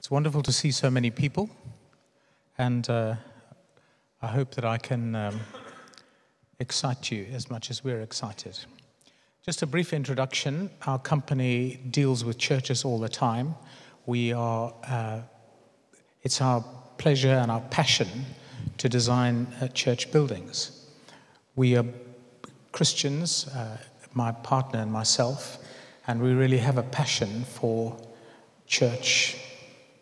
It's wonderful to see so many people, and I hope that I can excite you as much as we're excited. Just a brief introduction. Our company deals with churches all the time. It's our pleasure and our passion to design church buildings. We are Christians, my partner and myself, and we really have a passion for church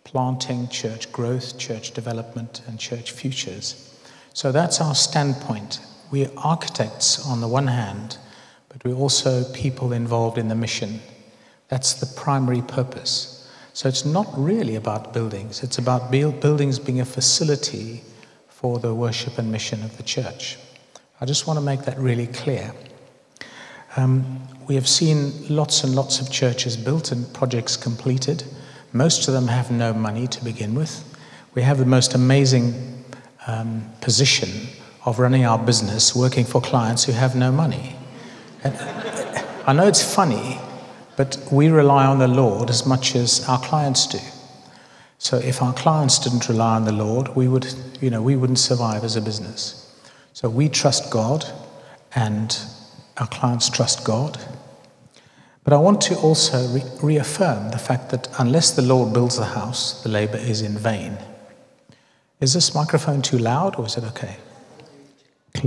planting, church growth, church development, and church futures. So that's our standpoint. We're architects on the one hand, but we're also people involved in the mission. That's the primary purpose. So it's not really about buildings. It's about buildings being a facility for the worship and mission of the church. I just want to make that really clear. We have seen lots and lots of churches built and projects completed. Most of them have no money to begin with. We have the most amazing position of running our business, working for clients who have no money. And I know it's funny, but we rely on the Lord as much as our clients do. So if our clients didn't rely on the Lord, we wouldn't survive as a business. So we trust God, and our clients trust God. But I want to also reaffirm the fact that unless the Lord builds the house, the labor is in vain. Is this microphone too loud, or is it okay?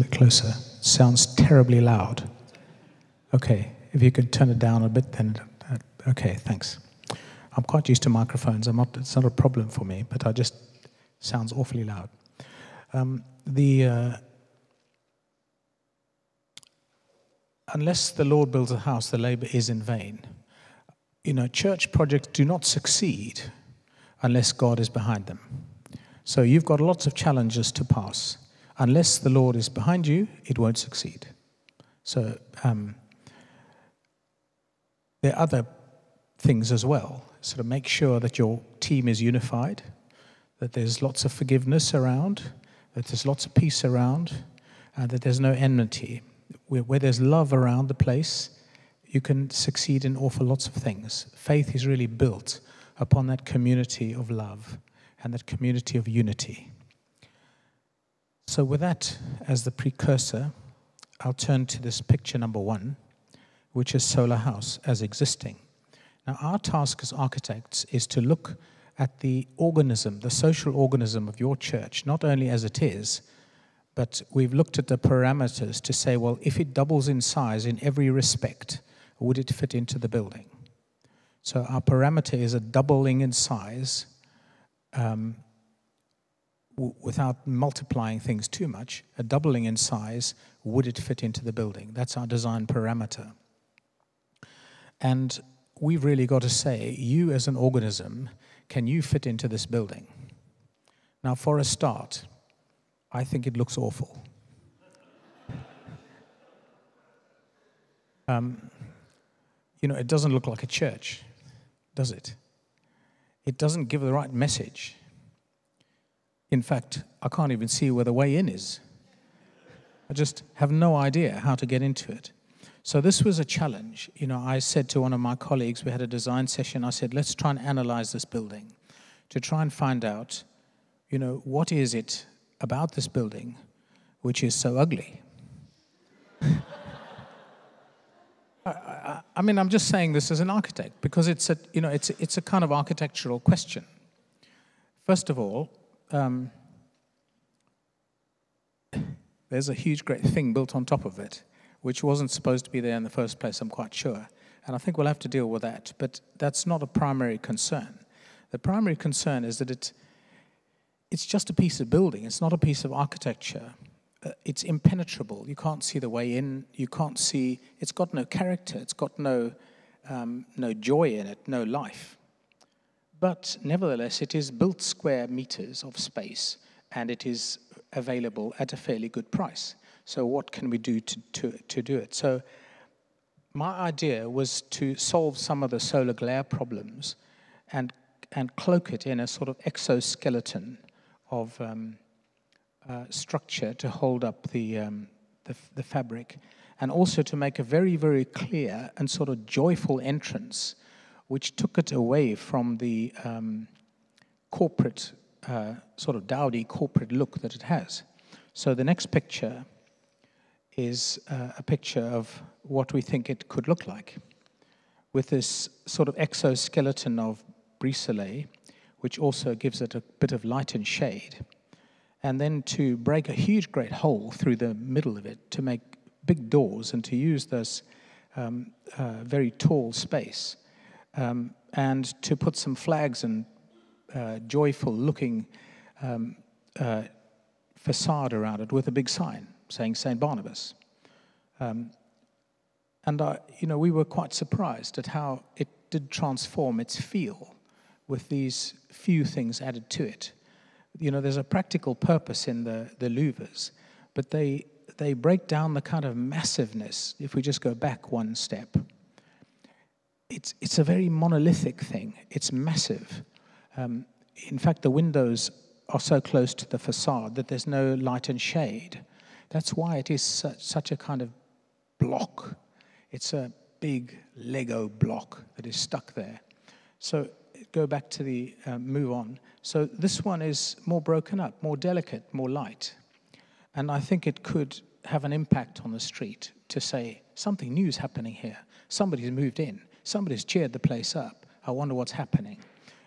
Closer. It sounds terribly loud. Okay, if you could turn it down a bit, then okay, thanks. I'm quite used to microphones. It's not a problem for me, but it just sounds awfully loud. Unless the Lord builds a house, the labor is in vain. Church projects do not succeed unless God is behind them. So you've got lots of challenges to pass. Unless the Lord is behind you, it won't succeed. So there are other things as well. So to make sure that your team is unified, that there's lots of forgiveness around, that there's lots of peace around, and that there's no enmity. Where there's love around the place, you can succeed in awful lots of things. Faith is really built upon that community of love and that community of unity. So with that as the precursor, I'll turn to this picture number 1, which is Solar House as existing. Now, our task as architects is to look at the organism, the social organism of your church, not only as it is, but we've looked at the parameters to say, well, if it doubles in size in every respect, would it fit into the building? So our parameter is a doubling in size without multiplying things too much. A doubling in size, would it fit into the building? That's our design parameter. And we've really got to say, you as an organism, can you fit into this building? Now, for a start, I think it looks awful. It doesn't look like a church, does it? It doesn't give the right message. In fact, I can't even see where the way in is. I just have no idea how to get into it. So this was a challenge. I said to one of my colleagues, we had a design session, I said, let's try and analyze this building to try and find out, what is it about this building which is so ugly. I'm just saying this as an architect because it's a kind of architectural question. First of all, there's a huge great thing built on top of it, which wasn't supposed to be there in the first place, I'm quite sure. And I think we'll have to deal with that, but that's not a primary concern. The primary concern is that it's just a piece of building. It's not a piece of architecture. It's impenetrable. You can't see the way in. You can't see. It's got no character. It's got no joy in it, no life. But nevertheless, it is built square meters of space, and it is available at a fairly good price. So what can we do to do it? So my idea was to solve some of the solar glare problems and cloak it in a sort of exoskeleton of structure to hold up the fabric, and also to make a very, very clear and sort of joyful entrance, which took it away from the corporate, sort of dowdy corporate look that it has. So the next picture is a picture of what we think it could look like, with this sort of exoskeleton of brise-soleil, which also gives it a bit of light and shade, and then to break a huge great hole through the middle of it to make big doors and to use this very tall space, and to put some flags and joyful-looking facade around it with a big sign saying St. Barnabas. We were quite surprised at how it did transform its feel with these few things added to it. There's a practical purpose in the louvers, but they break down the kind of massiveness. If we just go back one step, it's a very monolithic thing. It's massive. In fact, the windows are so close to the facade that there's no light and shade. That's why it is such a kind of block. It's a big Lego block that is stuck there. So go back to the move on. So this one is more broken up, more delicate, more light. And I think it could have an impact on the street to say, something new is happening here. Somebody's moved in. Somebody's cheered the place up. I wonder what's happening.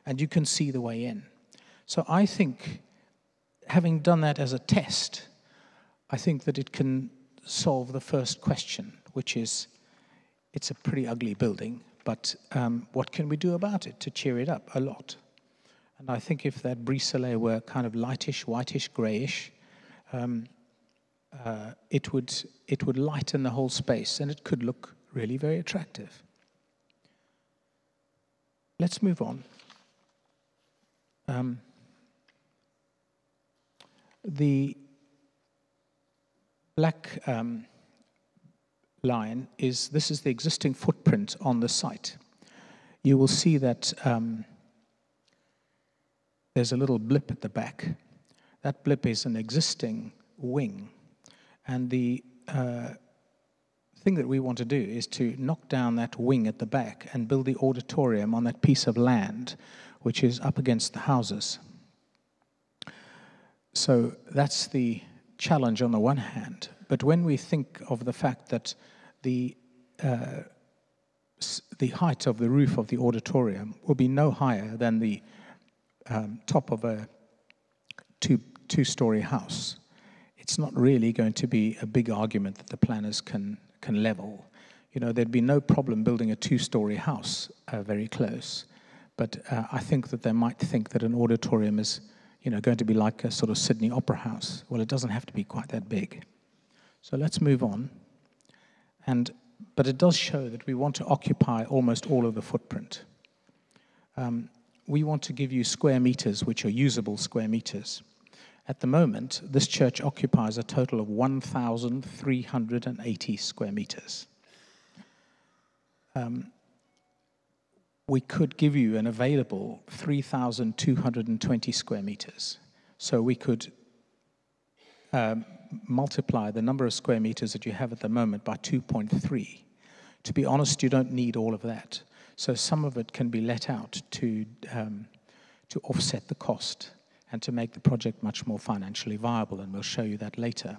And you can see the way in. So I think, having done that as a test, I think that it can solve the first question, which is, it's a pretty ugly building, but what can we do about it to cheer it up? A lot. And I think if that brise-soleil were kind of lightish, whitish, greyish, it would lighten the whole space, and it could look really very attractive. Let's move on. The black line is the existing footprint on the site. You will see that there's a little blip at the back. That blip is an existing wing. And the thing that we want to do is to knock down that wing at the back and build the auditorium on that piece of land which is up against the houses. So that's the challenge on the one hand. But when we think of the fact that the height of the roof of the auditorium will be no higher than the top of a two-story house, it's not really going to be a big argument that the planners can level. There'd be no problem building a two-story house very close. But I think that they might think that an auditorium is going to be like a sort of Sydney Opera House. Well, it doesn't have to be quite that big. So let's move on. But it does show that we want to occupy almost all of the footprint. We want to give you square meters, which are usable square meters. At the moment, this church occupies a total of 1,380 square meters. We could give you an available 3,220 square meters. So we could multiply the number of square meters that you have at the moment by 2.3. To be honest, you don't need all of that. So some of it can be let out to offset the cost and to make the project much more financially viable, and we'll show you that later.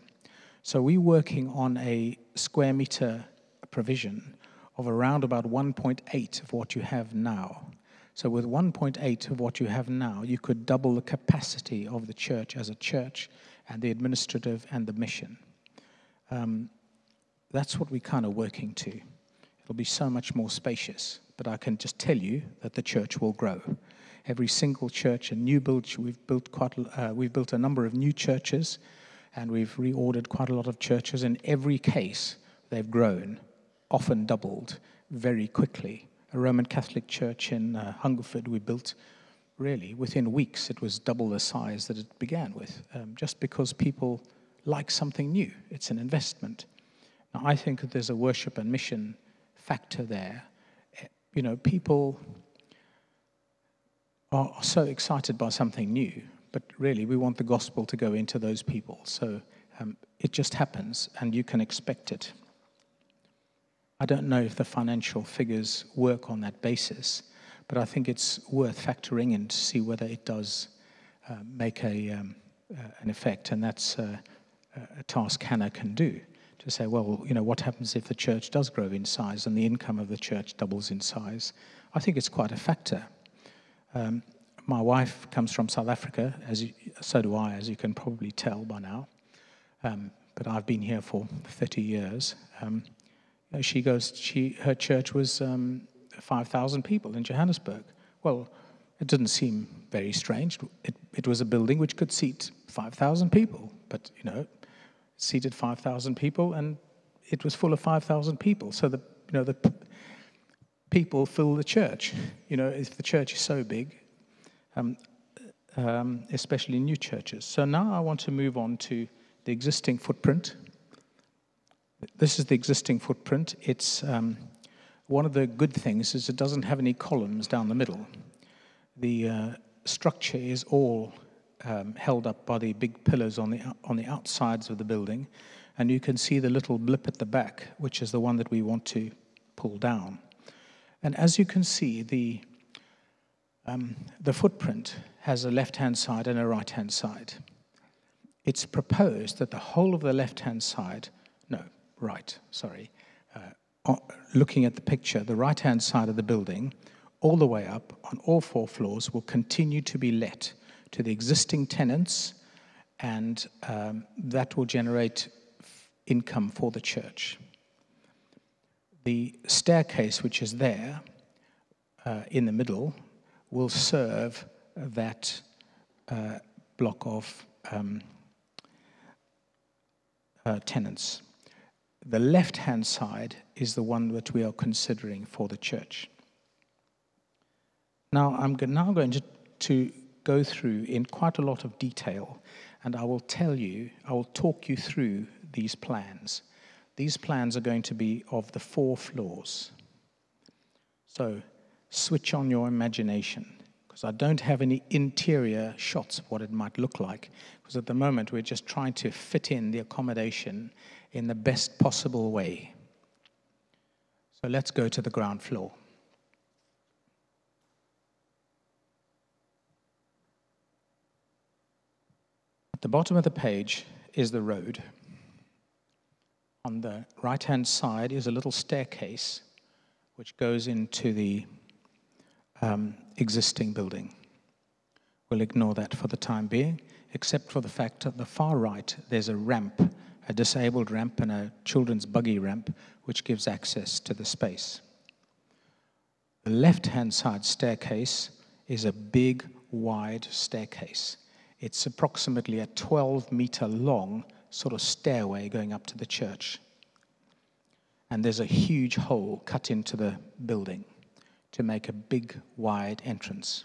So we're working on a square meter provision of around about 1.8 of what you have now. So with 1.8 of what you have now, you could double the capacity of the church as a church and the administrative and the mission. That's what we're kind of working to. It'll be so much more spacious, but I can just tell you that the church will grow. Every single church, a new build, we've built a number of new churches, and we've reordered quite a lot of churches. In every case, they've grown, often doubled, very quickly. A Roman Catholic church in Hungerford we built, really, within weeks, it was double the size that it began with, just because people like something new. It's an investment. Now, I think that there's a worship and mission factor there. People are so excited by something new, but really we want the gospel to go into those people. So it just happens, and you can expect it. I don't know if the financial figures work on that basis, but I think it's worth factoring in to see whether it does make an effect, and that's a task Hannah can do, to say, well, what happens if the church does grow in size and the income of the church doubles in size? I think it's quite a factor. My wife comes from South Africa, so do I, as you can probably tell by now. But I've been here for 30 years. Her church was 5,000 people in Johannesburg. Well, it didn't seem very strange. It was a building which could seat 5,000 people, but it seated 5,000 people, and it was full of 5,000 people. So the people fill the church. If the church is so big, especially new churches. So now I want to move on to the existing footprint. This is the existing footprint. It's one of the good things is it doesn't have any columns down the middle. The structure is all held up by the big pillars on the outsides of the building, and you can see the little blip at the back, which is the one that we want to pull down. And as you can see, the footprint has a left-hand side and a right-hand side. It's proposed that the whole of the left-hand side, looking at the picture, the right-hand side of the building, all the way up on all 4 floors, will continue to be let to the existing tenants, and that will generate income for the church. The staircase, which is there in the middle, will serve that block of tenants. The left-hand side is the one that we are considering for the church. Now, I'm going to go through in quite a lot of detail, and I will talk you through these plans. These plans are going to be of the 4 floors. So switch on your imagination, because I don't have any interior shots of what it might look like, because at the moment we're just trying to fit in the accommodation in the best possible way. So let's go to the ground floor. At the bottom of the page is the road. On the right-hand side is a little staircase which goes into the existing building. We'll ignore that for the time being, except for the fact that at the far right there's a ramp, a disabled ramp and a children's buggy ramp, which gives access to the space. The left-hand side staircase is a big, wide staircase. It's approximately a 12-meter long sort of stairway going up to the church. And there's a huge hole cut into the building to make a big, wide entrance.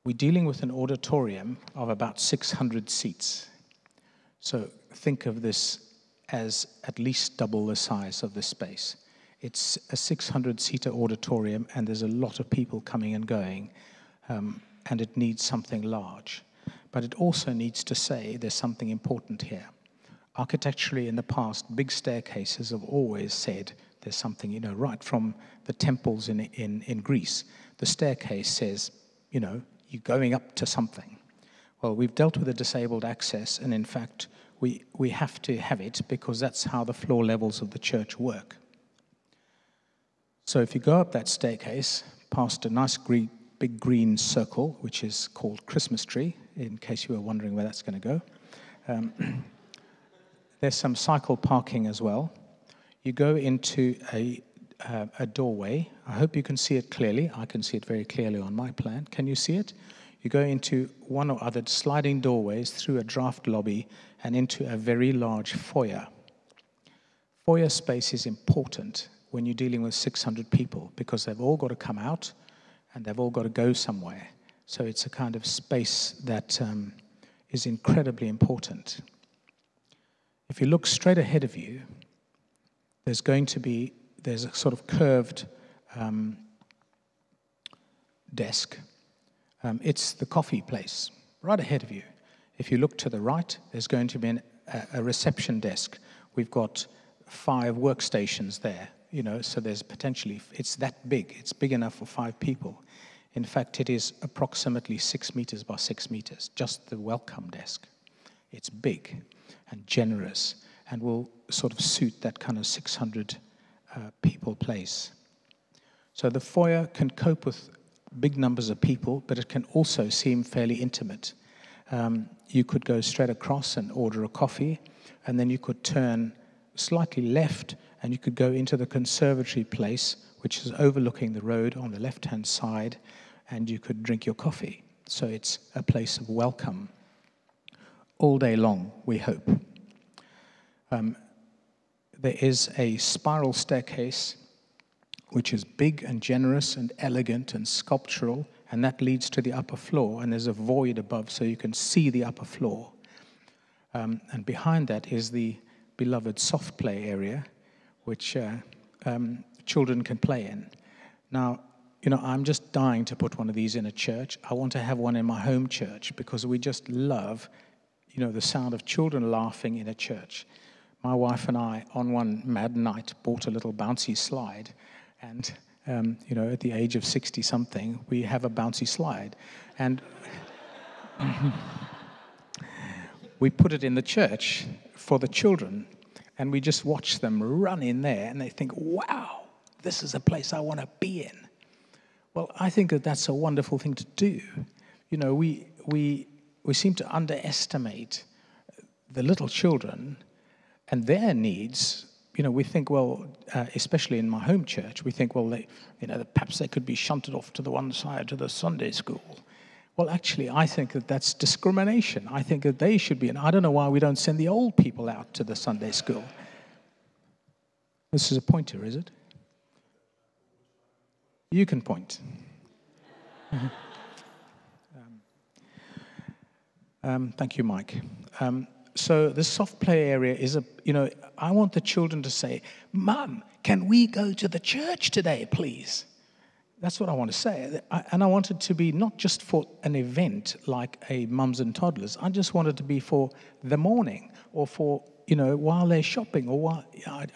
We're dealing with an auditorium of about 600 seats. So think of this as at least double the size of this space. It's a 600-seater auditorium, and there's a lot of people coming and going, and it needs something large. But it also needs to say there's something important here. Architecturally, in the past, big staircases have always said there's something, right from the temples in Greece. The staircase says, you're going up to something. Well, we've dealt with the disabled access, and in fact, we have to have it because that's how the floor levels of the church work. So if you go up that staircase, past a nice big green circle, which is called Christmas tree, in case you were wondering where that's going to go. There's some cycle parking as well. You go into a doorway. I hope you can see it clearly. I can see it very clearly on my plan. Can you see it? You go into one or other sliding doorways through a draft lobby and into a very large foyer. Foyer space is important when you're dealing with 600 people because they've all got to come out and they've all got to go somewhere. So it's a kind of space that is incredibly important. If you look straight ahead of you, there's a sort of curved desk. It's the coffee place right ahead of you. If you look to the right, there's going to be a reception desk. We've got 5 workstations there. so there's potentially, it's that big. It's big enough for 5 people. In fact, it is approximately 6 meters by 6 meters, just the welcome desk. It's big and generous and will sort of suit that kind of 600 people place. So the foyer can cope with big numbers of people, but it can also seem fairly intimate. You could go straight across and order a coffee, and then you could turn slightly left, and you could go into the conservatory place, which is overlooking the road on the left-hand side, and you could drink your coffee. So it's a place of welcome all day long, we hope. There is a spiral staircase, which is big and generous and elegant and sculptural, and that leads to the upper floor, and there's a void above so you can see the upper floor. And behind that is the beloved soft play area, which children can play in. Now, I'm just dying to put one of these in a church. I want to have one in my home church because we just love, the sound of children laughing in a church. My wife and I, on one mad night, bought a little bouncy slide, and at the age of 60-something, we have a bouncy slide. And we put it in the church for the children, and we just watch them run in there, and they think, wow, this is a place I want to be in. Well, I think that that's a wonderful thing to do. We seem to underestimate the little children and their needs. We think, well, especially in my home church, we think, well, perhaps they could be shunted off to the one side to the Sunday school. Well, actually, I think that that's discrimination. I think that they should be, and I don't know why we don't send the old people out to the Sunday school. This is a pointer, is it? You can point. Thank you, Mike. So the soft play area is I want the children to say, Mum, can we go to the church today, please? That's what I want to say. And I want it to be not just for an event like a mums and toddlers. I just want it to be for the morning or for, while they're shopping or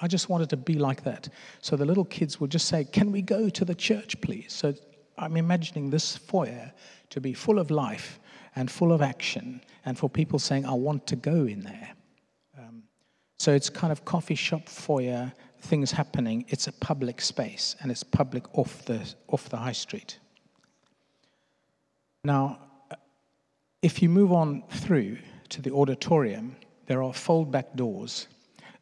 I just want it to be like that. So the little kids will just say, can we go to the church, please? So I'm imagining this foyer to be full of life and full of action, and for people saying, I want to go in there. So it's kind of coffee shop foyer, things happening. It's a public space, and it's public off the high street. Now, if you move on through to the auditorium, there are fold-back doors,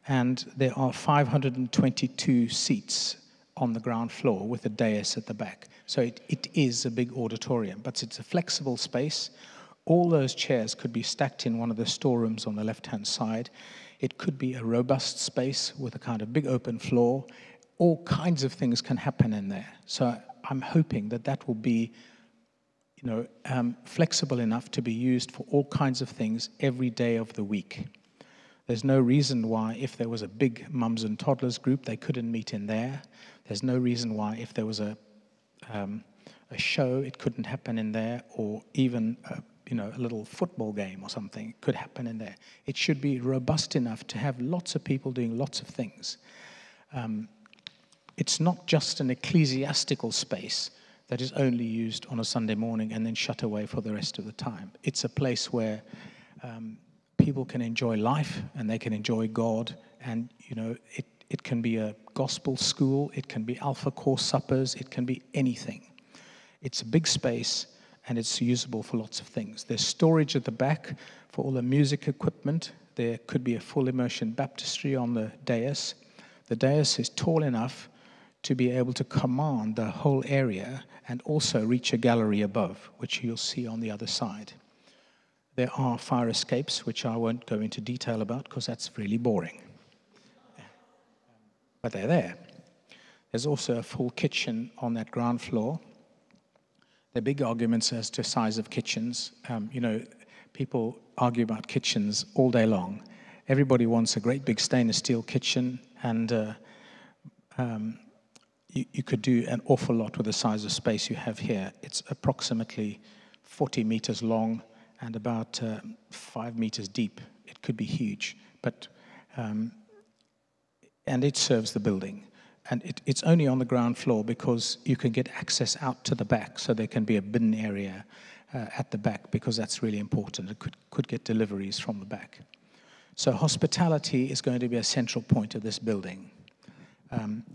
and there are 522 seats on the ground floor with a dais at the back. So it is a big auditorium, but it's a flexible space. All those chairs could be stacked in one of the storerooms on the left-hand side. It could be a robust space with a kind of big open floor. All kinds of things can happen in there. So I'm hoping that will be, flexible enough to be used for all kinds of things every day of the week. There's no reason why, if there was a big mums and toddlers group, they couldn't meet in there. There's no reason why, if there was a show, it couldn't happen in there, or even a little football game or something could happen in there. It should be robust enough to have lots of people doing lots of things. It's not just an ecclesiastical space that is only used on a Sunday morning and then shut away for the rest of the time. It's a place where people can enjoy life and they can enjoy God, and it can be a gospel school, it can be Alpha Course suppers, it can be anything. It's a big space, and it's usable for lots of things. There's storage at the back for all the music equipment. There could be a full immersion baptistry on the dais. The dais is tall enough to be able to command the whole area and also reach a gallery above, which you'll see on the other side. There are fire escapes, which I won't go into detail about because that's really boring. But they're there. There's also a full kitchen on that ground floor. There are big arguments as to size of kitchens. People argue about kitchens all day long. Everybody wants a great big stainless steel kitchen, and you could do an awful lot with the size of space you have here. It's approximately 40 meters long and about 5 meters deep. It could be huge, but and it serves the building. And it's only on the ground floor because you can get access out to the back, so there can be a bin area at the back, because that's really important. It could get deliveries from the back. So hospitality is going to be a central point of this building.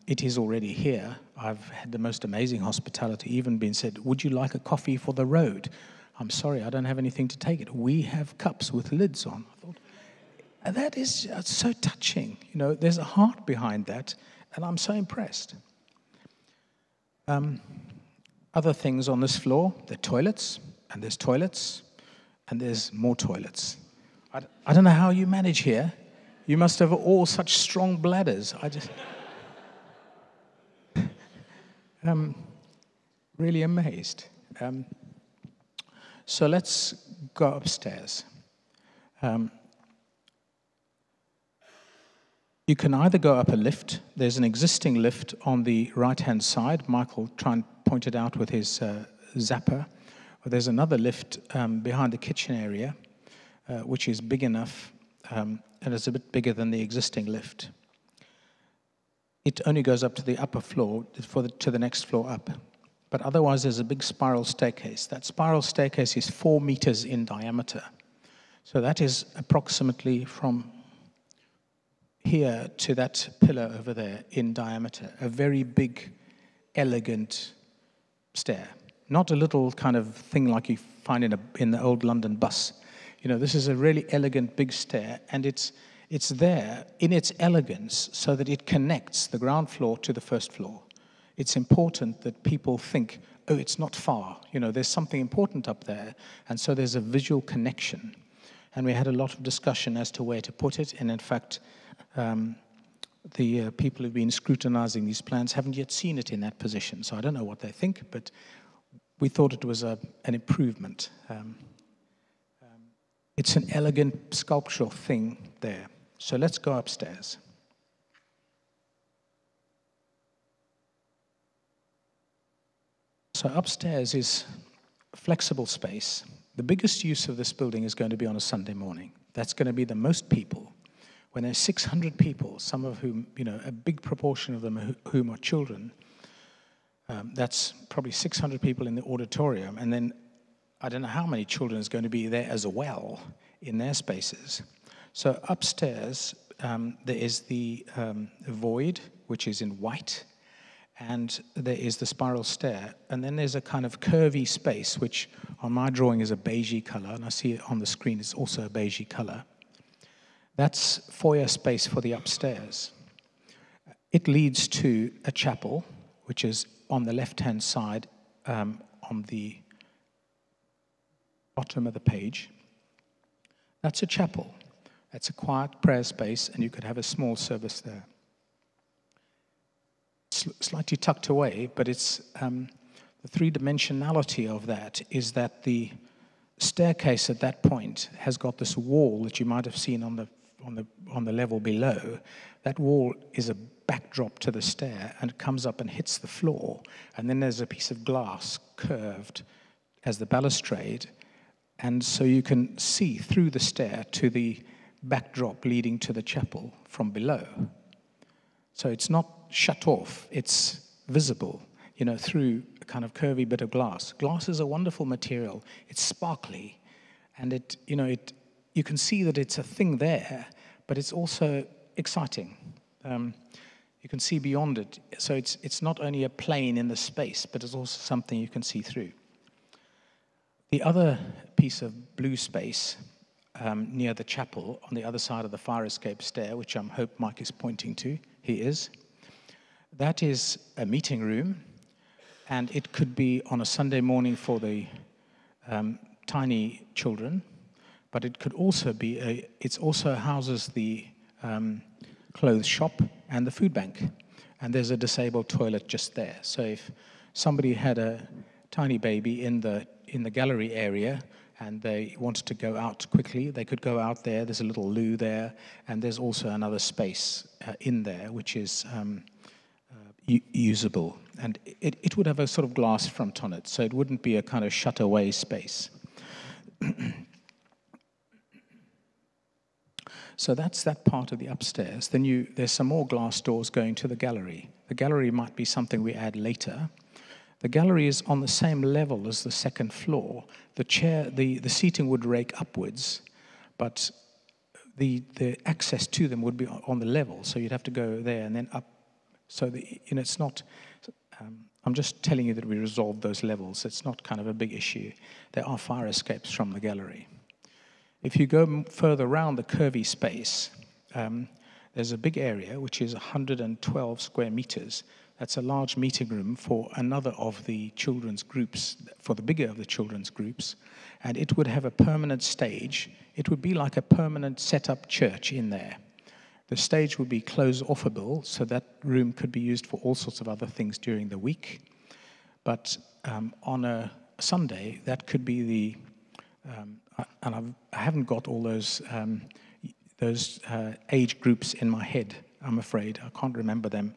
It is already here. I've had the most amazing hospitality, even been said, would you like a coffee for the road? I'm sorry, I don't have anything to take it. We have cups with lids on. I thought, that is so touching. You know, there's a heart behind that, and I'm so impressed. Other things on this floor, there are toilets, and there's more toilets. I don't know how you manage here. You must have all such strong bladders. Really amazed. So let's go upstairs. You can either go up a lift. There's an existing lift on the right-hand side. Michael tried and point it out with his zapper. Or there's another lift behind the kitchen area, which is big enough, and it's a bit bigger than the existing lift. It only goes up to the upper floor, to the next floor up. But otherwise, there's a big spiral staircase. That spiral staircase is 4 meters in diameter. So that is approximately from here to that pillar over there in diameter. A very big, elegant stair. Not a little kind of thing like you find in the old London bus. You know, this is a really elegant, big stair, and it's there in its elegance so that it connects the ground floor to the first floor. It's important that people think, oh, it's not far. You know, there's something important up there, and so there's a visual connection. And we had a lot of discussion as to where to put it, and in fact, the people who've been scrutinizing these plans haven't yet seen it in that position, so I don't know what they think, but we thought it was an improvement. It's an elegant sculptural thing there. So let's go upstairs. So upstairs is flexible space. The biggest use of this building is going to be on a Sunday morning. That's going to be the most people. When there's 600 people, some of whom, you know, a big proportion of them whom are children, that's probably 600 people in the auditorium, and then I don't know how many children is going to be there as well in their spaces. So upstairs, there is the void, which is in white, and there is the spiral stair, and then there's a kind of curvy space, which on my drawing is a beigey color, and I see it on the screen, it's also a beigey color. That's foyer space for the upstairs. It leads to a chapel, which is on the left-hand side, on the bottom of the page. That's a chapel. That's a quiet prayer space, and you could have a small service there. It's slightly tucked away, but it's the three-dimensionality of that is that the staircase at that point has got this wall that you might have seen on the level below. That wall is a backdrop to the stair, and it comes up and hits the floor, and then there's a piece of glass curved as the balustrade, and so you can see through the stair to the backdrop leading to the chapel from below. So it's not shut off, it's visible, you know, through a kind of curvy bit of glass. Glass is a wonderful material. It's sparkly, and you can see that it's a thing there, but it's also exciting. You can see beyond it. So it's not only a plane in the space, but it's also something you can see through. The other piece of blue space near the chapel, on the other side of the fire escape stair, which I hope Mike is pointing to, he is, that is a meeting room, and it could be on a Sunday morning for the tiny children, but it could also be, it also houses the clothes shop and the food bank, and there's a disabled toilet just there. So if somebody had a tiny baby in the gallery area and they wanted to go out quickly, they could go out there. There's a little loo there, and there's also another space in there which is usable, and it would have a sort of glass front on it, so it wouldn't be a kind of shut away space. So that's that part of the upstairs. Then there's some more glass doors going to the gallery. The gallery might be something we add later. The gallery is on the same level as the second floor. The seating would rake upwards, but the access to them would be on the level, so you'd have to go there and then up. So it's not. I'm just telling you that we resolved those levels. It's not kind of a big issue. There are fire escapes from the gallery. If you go further around the curvy space, there's a big area which is 112 square meters. That's a large meeting room for another of the children's groups, for the bigger of the children's groups, and it would have a permanent stage. It would be like a permanent set-up church in there. The stage would be close-offable, so that room could be used for all sorts of other things during the week. But on a Sunday, that could be the... I haven't got all those age groups in my head, I'm afraid. I can't remember them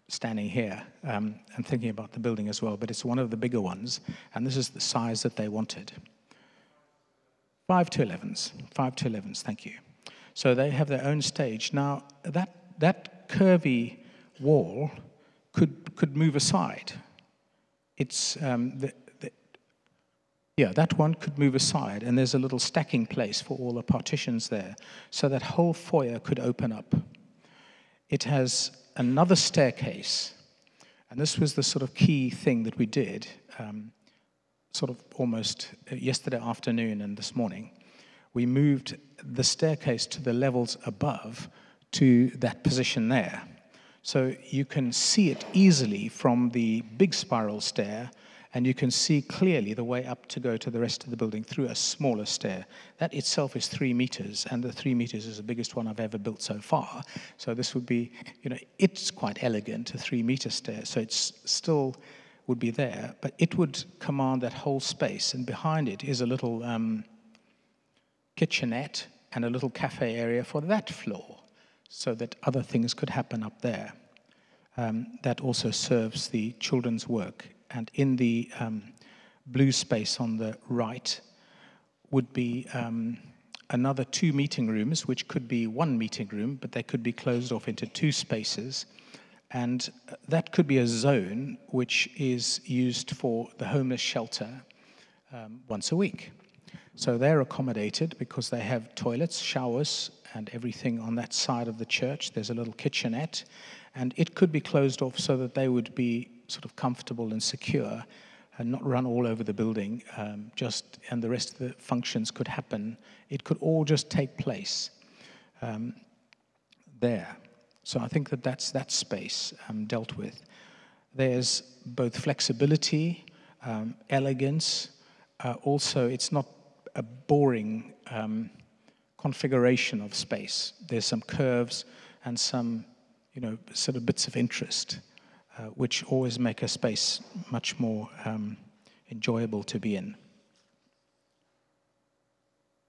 standing here and thinking about the building as well, but it's one of the bigger ones, and this is the size that they wanted. 5 to 11s, thank you. So they have their own stage. Now, that curvy wall could move aside. It's that one could move aside, and there's a little stacking place for all the partitions there. So that whole foyer could open up. It has another staircase, and this was the sort of key thing that we did, sort of almost yesterday afternoon and this morning. We moved the staircase to the levels above to that position there. So you can see it easily from the big spiral stair, and you can see clearly the way up to go to the rest of the building through a smaller stair. That itself is 3 meters, and the 3 meters is the biggest one I've ever built so far. So this would be, it's quite elegant, a 3-meter stair, so it's still would be there, but it would command that whole space, and behind it is a little kitchenette and a little cafe area for that floor, so that other things could happen up there. That also serves the children's work. And in the blue space on the right would be another 2 meeting rooms, which could be 1 meeting room, but they could be closed off into 2 spaces. And that could be a zone which is used for the homeless shelter once a week. So they're accommodated because they have toilets, showers, and everything on that side of the church. There's a little kitchenette, and it could be closed off so that they would be sort of comfortable and secure and not run all over the building, and the rest of the functions could happen. It could all just take place there. So I think that's that space dealt with. There's both flexibility, elegance. Also, it's not a boring configuration of space. There's some curves and some, sort of bits of interest, which always make a space much more enjoyable to be in.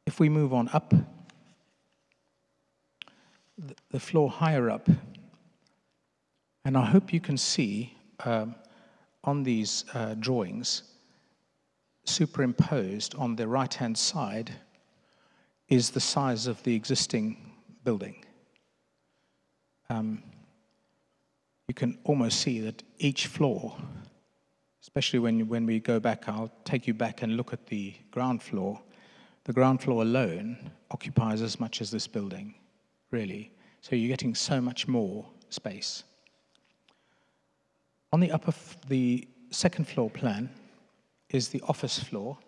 If we move on up, the floor higher up, and I hope you can see on these drawings, superimposed on the right-hand side is the size of the existing building. You can almost see that each floor, especially when we go back, I'll take you back and look at the ground floor. The ground floor alone occupies as much as this building, really. So you're getting so much more space. On the second floor plan is the office floor.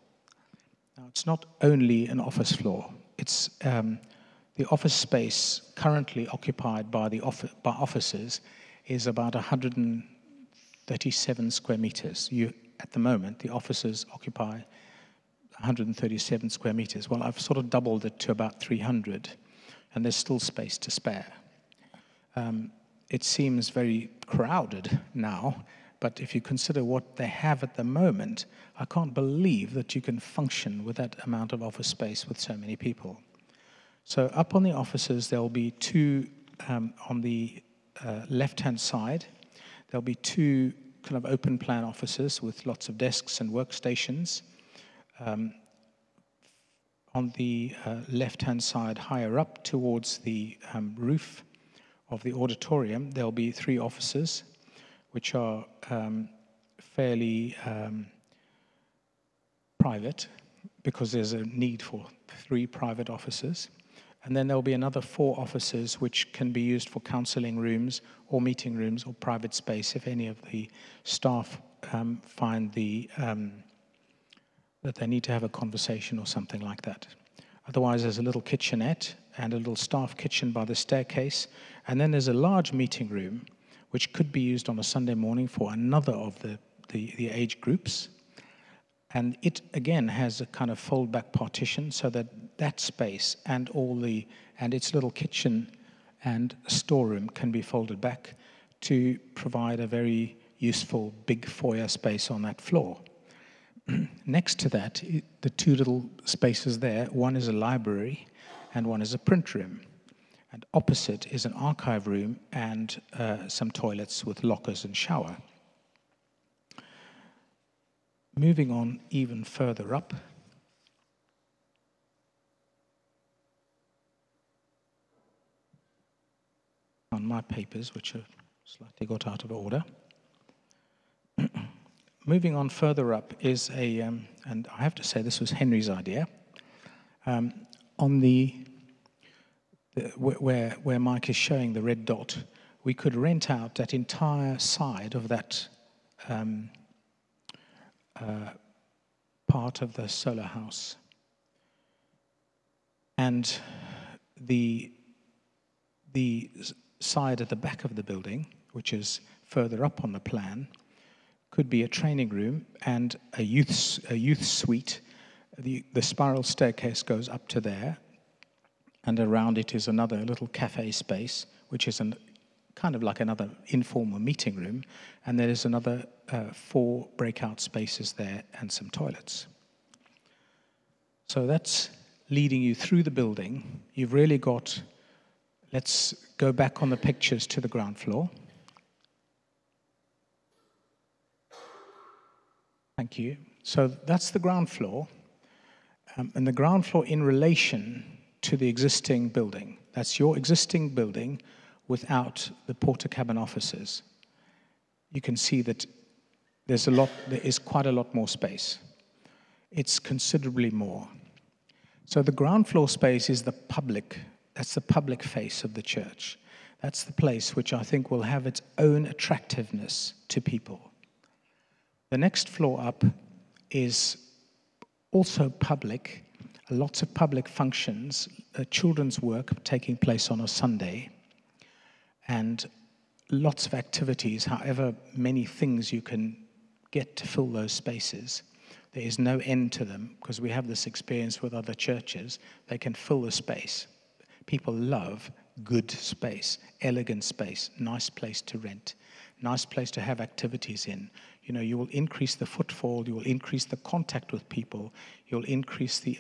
Now, it's not only an office floor. It's the office space currently occupied by offices is about 137 square meters. At the moment, the offices occupy 137 square meters. Well, I've sort of doubled it to about 300, and there's still space to spare. It seems very crowded now, but if you consider what they have at the moment, I can't believe that you can function with that amount of office space with so many people. So up on the offices, there'll be 2 on the left-hand side. There'll be 2 kind of open plan offices with lots of desks and workstations. on the left-hand side, higher up towards the roof of the auditorium, there'll be 3 offices, which are fairly private, because there's a need for 3 private offices. And then there'll be another 4 offices which can be used for counseling rooms or meeting rooms or private space if any of the staff find that they need to have a conversation or something like that. Otherwise, there's a little kitchenette and a little staff kitchen by the staircase. And then there's a large meeting room which could be used on a Sunday morning for another of the age groups. And it, again, has a kind of fold-back partition so that that space and its little kitchen and storeroom can be folded back to provide a very useful big foyer space on that floor. Next to that, the 2 little spaces there, one is a library and one is a print room. And opposite is an archive room and some toilets with lockers and shower. Moving on even further up, on my papers, which are slightly got out of order. Moving on further up is and I have to say this was Henry's idea, on where Mike is showing the red dot, we could rent out that entire side of that part of the solar house. And the side at the back of the building, which is further up on the plan, could be a training room and a youth suite. The spiral staircase goes up to there, and around it is another little cafe space, which is kind of like another informal meeting room, and there is another 4 breakout spaces there and some toilets. So that's leading you through the building. You've really got, let's go back on the pictures to the ground floor. Thank you. So that's the ground floor, and the ground floor in relation to the existing building. That's your existing building without the porter cabin offices. You can see that there is quite a lot more space. It's considerably more. So the ground floor space is that's the public face of the church. That's the place which I think will have its own attractiveness to people. The next floor up is also public, lots of public functions, children's work taking place on a Sunday, and lots of activities, however many things you can get to fill those spaces. There is no end to them, because we have this experience with other churches. They can fill the space. People love good space, elegant space, nice place to rent, nice place to have activities in. You know, you will increase the footfall, you will increase the contact with people, you'll increase the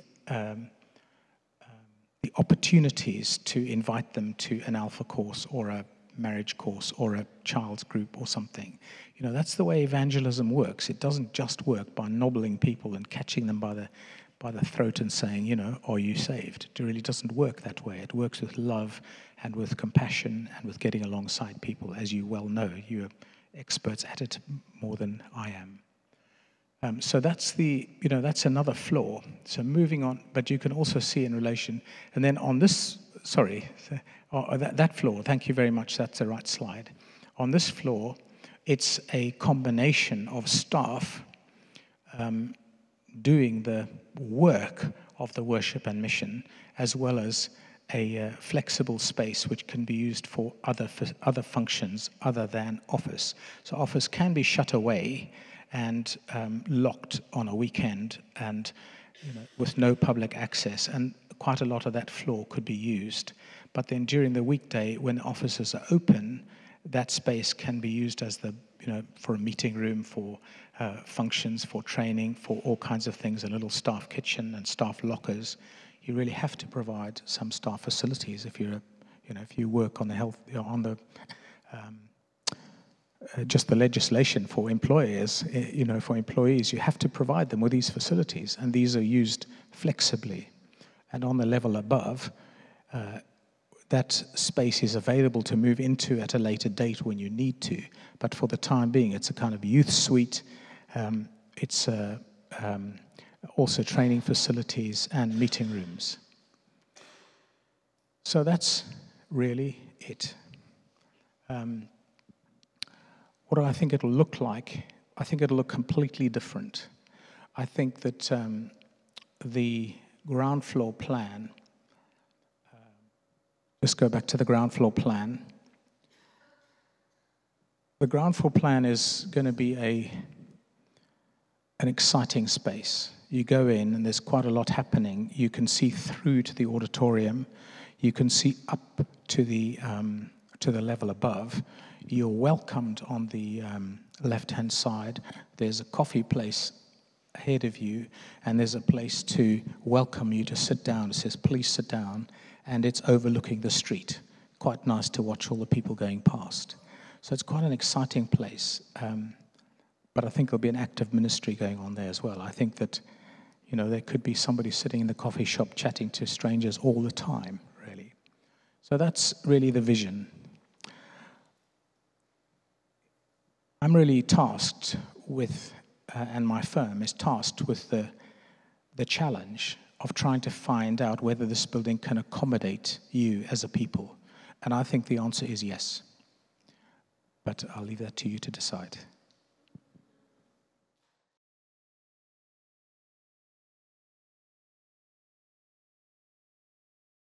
opportunities to invite them to an alpha course or a marriage course or a child's group or something. You know, that's the way evangelism works. It doesn't just work by nobbling people and catching them by the throat and saying, you know, are you saved? It really doesn't work that way. It works with love and with compassion and with getting alongside people, as you well know. You're experts at it more than I am. So that's that's another floor. So moving on, but you can also see in relation, and then on this, that floor, thank you very much, that's the right slide. On this floor, it's a combination of staff doing the work of the worship and mission, as well as a flexible space which can be used for other functions other than office. So office can be shut away and locked on a weekend, and with no public access, and quite a lot of that floor could be used. But then during the weekday, when offices are open, that space can be used as for a meeting room, for functions, for training, for all kinds of things, a little staff kitchen and staff lockers. You really have to provide some staff facilities if you work on the health, just the legislation for employers, for employees, you have to provide them with these facilities, and these are used flexibly. And on the level above, that space is available to move into at a later date when you need to. But for the time being, it's a kind of youth suite. It's also training facilities and meeting rooms. So that's really it. What do I think it'll look like? I think it'll look completely different. I think that the ground floor plan, let's go back to the ground floor plan. The ground floor plan is going to be an exciting space. You go in and there's quite a lot happening. You can see through to the auditorium. You can see up to the level above. You're welcomed on the left-hand side. There's a coffee place ahead of you, and there's a place to welcome you to sit down. It says, please sit down, and it's overlooking the street. Quite nice to watch all the people going past. So it's quite an exciting place. But I think there'll be an active ministry going on there as well. I think that, there could be somebody sitting in the coffee shop chatting to strangers all the time, really. So that's really the vision. I'm really tasked with, and my firm is tasked with the challenge of trying to find out whether this building can accommodate you as a people. And I think the answer is yes. But I'll leave that to you to decide.